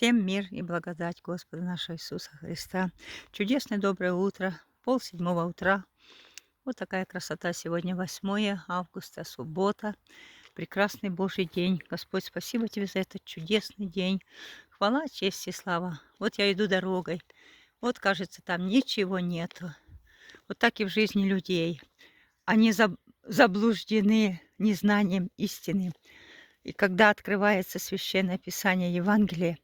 Всем мир и благодать Господа нашего Иисуса Христа. Чудесное доброе утро, 6:30 утра. Вот такая красота сегодня, 8 августа, суббота. Прекрасный Божий день. Господь, спасибо Тебе за этот чудесный день. Хвала, честь и слава. Вот я иду дорогой. Вот, кажется, там ничего нету. Вот так и в жизни людей. Они заблуждены незнанием истины. И когда открывается Священное Писание Евангелие,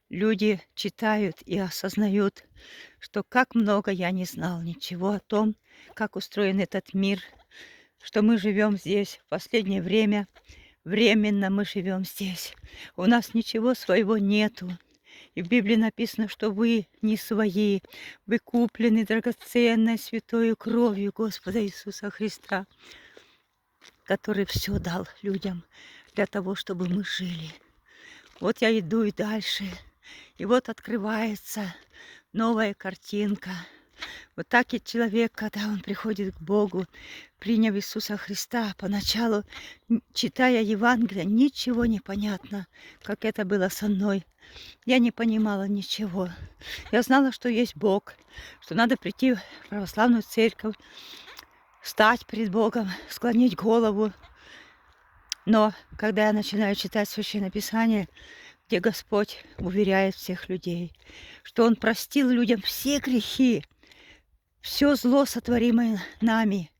люди читают и осознают, что как много я не знал ничего о том, как устроен этот мир, что мы живем здесь в последнее время, временно мы живем здесь. У нас ничего своего нету. И в Библии написано, что вы не свои, вы куплены драгоценной святою кровью Господа Иисуса Христа, который все дал людям для того, чтобы мы жили. Вот я иду и дальше. И вот открывается новая картинка. Вот так и человек, когда он приходит к Богу, приняв Иисуса Христа, поначалу, читая Евангелие, ничего не понятно, как это было со мной. Я не понимала ничего. Я знала, что есть Бог, что надо прийти в православную церковь, встать перед Богом, склонить голову. Но когда я начинаю читать Священное Писание, где Господь уверяет всех людей, что Он простил людям все грехи, все зло, сотворимое нами,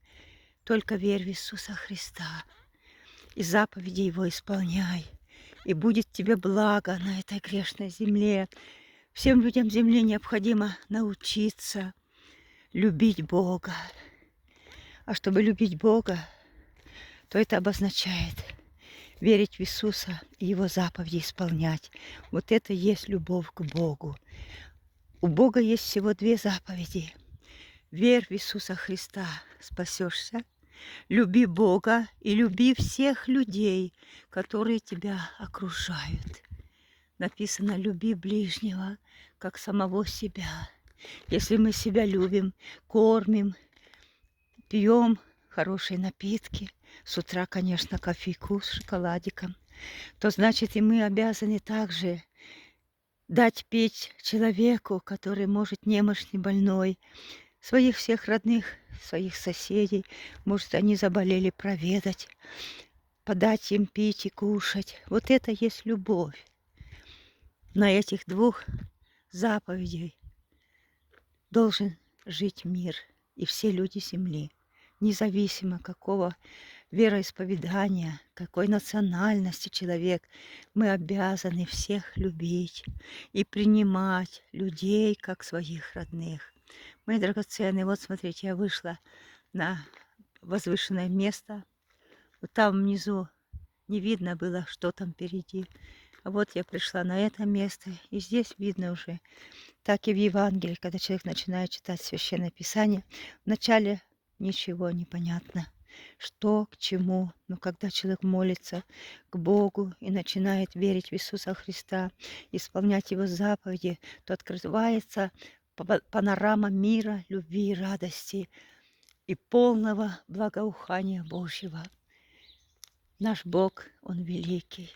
только верь в Иисуса Христа и заповеди Его исполняй, и будет тебе благо на этой грешной земле. Всем людям земли необходимо научиться любить Бога. А чтобы любить Бога, то это обозначает верить в Иисуса и Его заповеди исполнять. Вот это и есть любовь к Богу. У Бога есть всего две заповеди. Верь в Иисуса Христа, спасешься. Люби Бога и люби всех людей, которые тебя окружают. Написано, люби ближнего, как самого себя. Если мы себя любим, кормим, пьем хорошие напитки, с утра, конечно, кофейку с шоколадиком, то значит и мы обязаны также дать пить человеку, который, может, немощный, больной, своих всех родных, своих соседей, может, они заболели, проведать, подать им пить и кушать. Вот это есть любовь. На этих двух заповедей должен жить мир и все люди земли, независимо какого вероисповедания, какой национальности человек. Мы обязаны всех любить и принимать людей как своих родных. Мои драгоценные, вот смотрите, я вышла на возвышенное место. Вот там внизу не видно было, что там впереди. А вот я пришла на это место, и здесь видно уже, так и в Евангелии, когда человек начинает читать Священное Писание, вначале ничего не понятно, что к чему. Но когда человек молится к Богу и начинает верить в Иисуса Христа, исполнять Его заповеди, то открывается панорама мира, любви и радости и полного благоухания Божьего. Наш Бог, Он великий.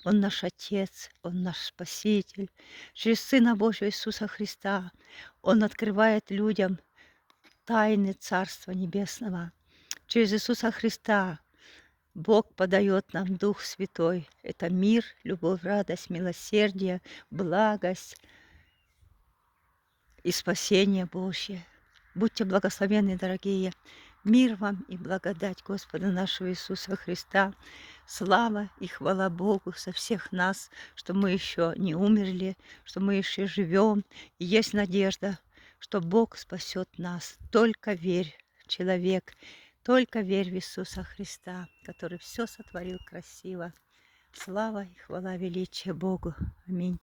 Он наш Отец, Он наш Спаситель. Через Сына Божьего Иисуса Христа Он открывает людям тайны Царства Небесного. Через Иисуса Христа Бог подает нам Дух Святой. Это мир, любовь, радость, милосердие, благость и спасение Божье. Будьте благословенны, дорогие. Мир вам и благодать Господа нашего Иисуса Христа. Слава и хвала Богу за всех нас, что мы еще не умерли, что мы еще живем. И есть надежда, что Бог спасет нас. Только верь, человек, только верь в Иисуса Христа, который все сотворил красиво. Слава и хвала величие Богу. Аминь.